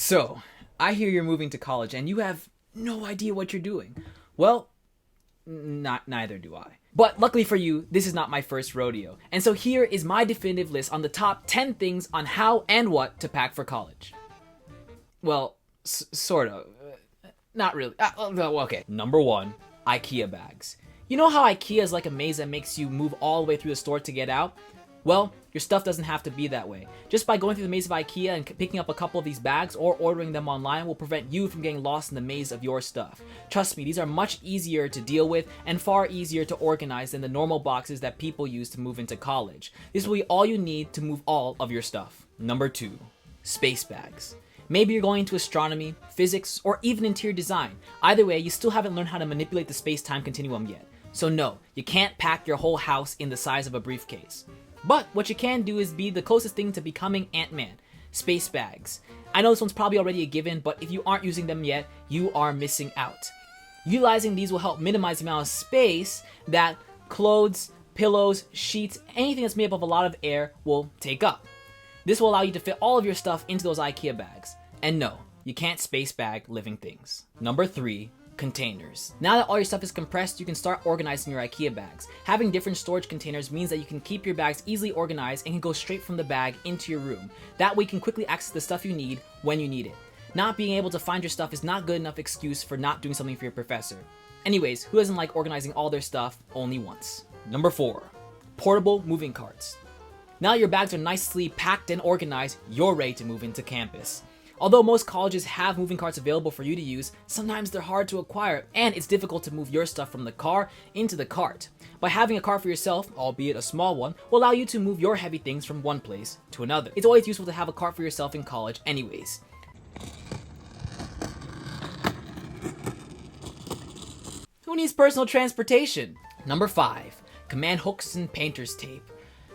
So, I hear you're moving to college and you have no idea what you're doing. Well, neither do I. But luckily for you, this is not my first rodeo. And so here is my definitive list on the top 10 things on how and what to pack for college. Well, sort of. Not really. Okay. Number 1, IKEA bags. You know how IKEA is like a maze that makes you move all the way through the store to get out? Well, your stuff doesn't have to be that way. Just by going through the maze of IKEA and picking up a couple of these bags or ordering them online will prevent you from getting lost in the maze of your stuff. Trust me, these are much easier to deal with and far easier to organize than the normal boxes that people use to move into college. This will be all you need to move all of your stuff. Number 2, space bags. Maybe you're going into astronomy, physics, or even interior design. Either way, you still haven't learned how to manipulate the space-time continuum yet. So no, you can't pack your whole house in the size of a briefcase. But what you can do is be the closest thing to becoming Ant-Man. Space bags. I know this one's probably already a given, but if you aren't using them yet, you are missing out. Utilizing these will help minimize the amount of space that clothes, pillows, sheets, anything that's made up of a lot of air will take up. This will allow you to fit all of your stuff into those IKEA bags. And no, you can't space bag living things. Number 3, containers. Now that all your stuff is compressed, you can start organizing your IKEA bags. Having different storage containers means that you can keep your bags easily organized and can go straight from the bag into your room. That way you can quickly access the stuff you need when you need it. Not being able to find your stuff is not good enough excuse for not doing something for your professor. Anyways, who doesn't like organizing all their stuff only once? Number 4, portable moving carts. Now your bags are nicely packed and organized, you're ready to move into campus. Although most colleges have moving carts available for you to use, sometimes they're hard to acquire and it's difficult to move your stuff from the car into the cart. By having a cart for yourself, albeit a small one, will allow you to move your heavy things from one place to another. It's always useful to have a cart for yourself in college anyways. Who needs personal transportation? Number 5, command hooks and painter's tape.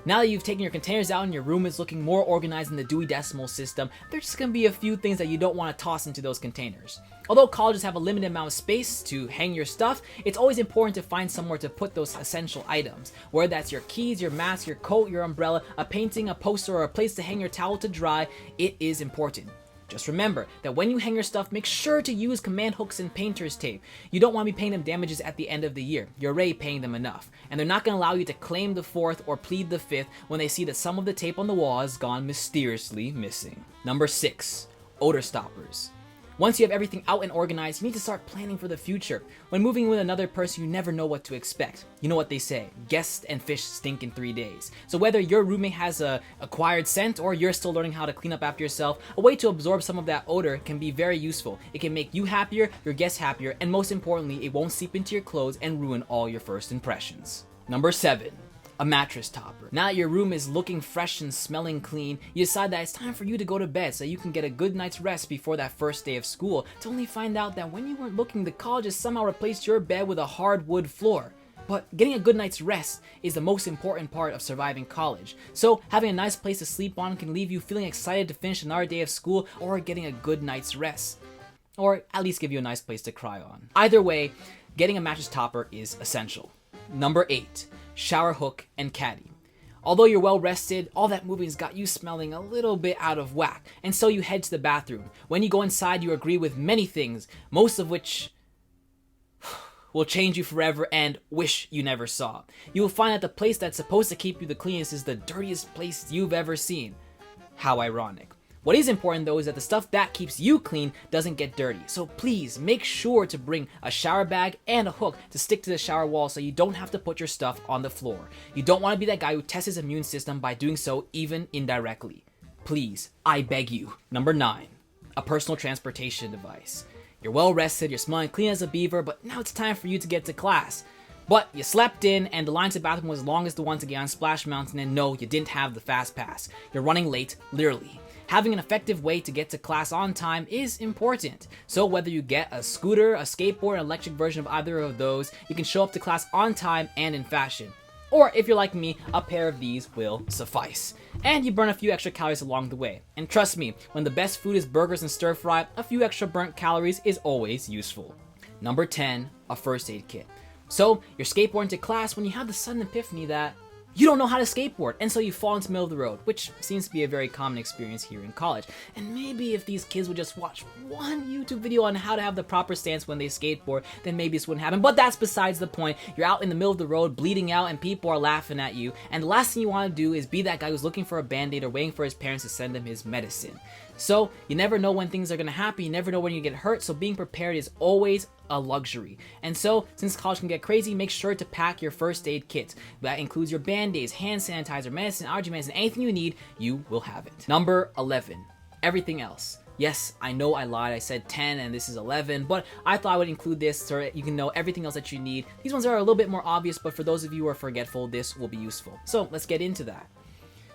Now that you've taken your containers out and your room is looking more organized in the Dewey Decimal System, there's just going to be a few things that you don't want to toss into those containers. Although colleges have a limited amount of space to hang your stuff, it's always important to find somewhere to put those essential items. Whether that's your keys, your mask, your coat, your umbrella, a painting, a poster, or a place to hang your towel to dry, it is important. Just remember that when you hang your stuff, make sure to use command hooks and painter's tape. You don't want to be paying them damages at the end of the year. You're already paying them enough. And they're not going to allow you to claim the 4th or plead the 5th when they see that some of the tape on the wall has gone mysteriously missing. Number 6, odor stoppers. Once you have everything out and organized, you need to start planning for the future. When moving with another person, you never know what to expect. You know what they say, guests and fish stink in 3 days. So whether your roommate has a acquired scent or you're still learning how to clean up after yourself, a way to absorb some of that odor can be very useful. It can make you happier, your guests happier, and most importantly, it won't seep into your clothes and ruin all your first impressions. Number 7, a mattress topper. Now that your room is looking fresh and smelling clean, you decide that it's time for you to go to bed so you can get a good night's rest before that first day of school, to only find out that when you weren't looking, the college has somehow replaced your bed with a hardwood floor. But getting a good night's rest is the most important part of surviving college. So having a nice place to sleep on can leave you feeling excited to finish another day of school or getting a good night's rest. Or at least give you a nice place to cry on. Either way, getting a mattress topper is essential. Number 8, shower hook and caddy. Although you're well rested, all that moving's got you smelling a little bit out of whack, and so you head to the bathroom. When you go inside, you agree with many things, most of which will change you forever and wish you never saw. You will find that the place that's supposed to keep you the cleanest is the dirtiest place you've ever seen. How ironic. What is important though is that the stuff that keeps you clean doesn't get dirty. So please make sure to bring a shower bag and a hook to stick to the shower wall so you don't have to put your stuff on the floor. You don't want to be that guy who tests his immune system by doing so even indirectly. Please, I beg you. Number 9, a personal transportation device. You're well rested, you're smelling clean as a beaver, but now it's time for you to get to class. But you slept in and the line to the bathroom was as long as the one to get on Splash Mountain, and no, you didn't have the fast pass. You're running late, literally. Having an effective way to get to class on time is important. So whether you get a scooter, a skateboard, an electric version of either of those, you can show up to class on time and in fashion. Or if you're like me, a pair of these will suffice. And you burn a few extra calories along the way. And trust me, when the best food is burgers and stir fry, a few extra burnt calories is always useful. Number 10, a first aid kit. So you're skateboarding to class when you have the sudden epiphany that you don't know how to skateboard, and so you fall into the middle of the road, which seems to be a very common experience here in college. And maybe if these kids would just watch one YouTube video on how to have the proper stance when they skateboard, then maybe this wouldn't happen. But that's besides the point. You're out in the middle of the road, bleeding out, and people are laughing at you, and the last thing you want to do is be that guy who's looking for a band-aid or waiting for his parents to send him his medicine. So you never know when things are going to happen, you never know when you get hurt, so being prepared is always a luxury. And so, since college can get crazy, make sure to pack your first aid kit. That includes your band-aids, hand sanitizer, medicine, allergy medicine, anything you need, you will have it. Number 11, everything else. Yes, I know I lied, I said 10 and this is 11, but I thought I would include this so that you can know everything else that you need. These ones are a little bit more obvious, but for those of you who are forgetful, this will be useful. So let's get into that.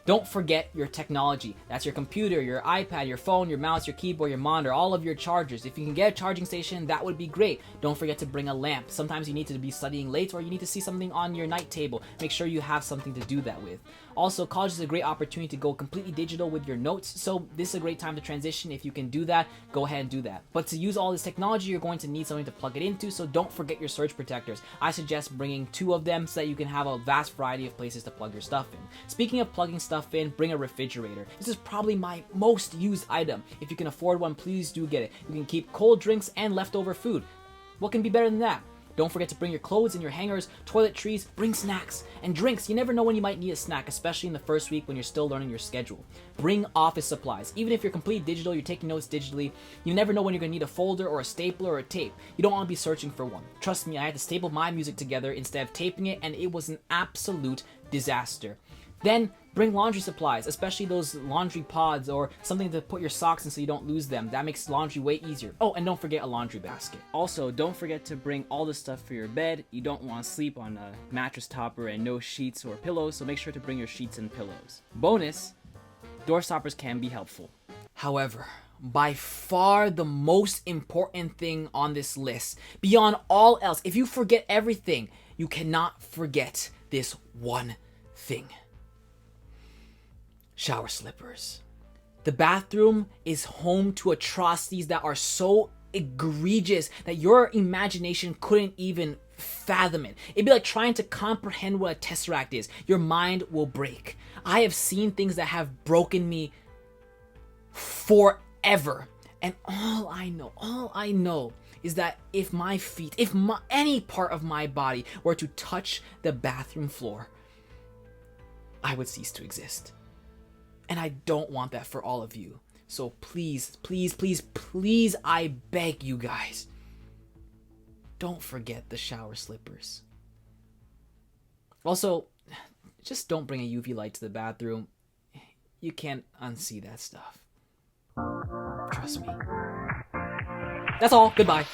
Don't forget your technology. That's your computer, your iPad, your phone, your mouse, your keyboard, your monitor, all of your chargers. If you can get a charging station, that would be great. Don't forget to bring a lamp. Sometimes you need to be studying late or you need to see something on your night table. Make sure you have something to do that with. Also, college is a great opportunity to go completely digital with your notes, so this is a great time to transition. If you can do that, go ahead and do that. But to use all this technology, you're going to need something to plug it into, so don't forget your surge protectors. I suggest bringing 2 of them so that you can have a vast variety of places to plug your stuff in. Speaking of plugging stuff in, bring a refrigerator. This is probably my most used item. If you can afford one, please do get it. You can keep cold drinks and leftover food. What can be better than that? Don't forget to bring your clothes and your hangers, toiletries, bring snacks and drinks. You never know when you might need a snack, especially in the first week when you're still learning your schedule. Bring office supplies. Even if you're completely digital, you're taking notes digitally, you never know when you're going to need a folder or a stapler or a tape. You don't want to be searching for one. Trust me, I had to staple my music together instead of taping it, and it was an absolute disaster. Then bring laundry supplies, especially those laundry pods or something to put your socks in so you don't lose them. That makes laundry way easier. Oh, and don't forget a laundry basket. Also, don't forget to bring all the stuff for your bed. You don't want to sleep on a mattress topper and no sheets or pillows, so make sure to bring your sheets and pillows. Bonus, door stoppers can be helpful. However, by far the most important thing on this list, beyond all else, if you forget everything, you cannot forget this one thing. Shower slippers. The bathroom is home to atrocities that are so egregious that your imagination couldn't even fathom it. It'd be like trying to comprehend what a tesseract is. Your mind will break. I have seen things that have broken me forever. And all I know is that if my feet, any part of my body were to touch the bathroom floor, I would cease to exist. And I don't want that for all of you. So please, please, please, please, I beg you guys, don't forget the shower slippers. Also, just don't bring a UV light to the bathroom. You can't unsee that stuff. Trust me. That's all. Goodbye.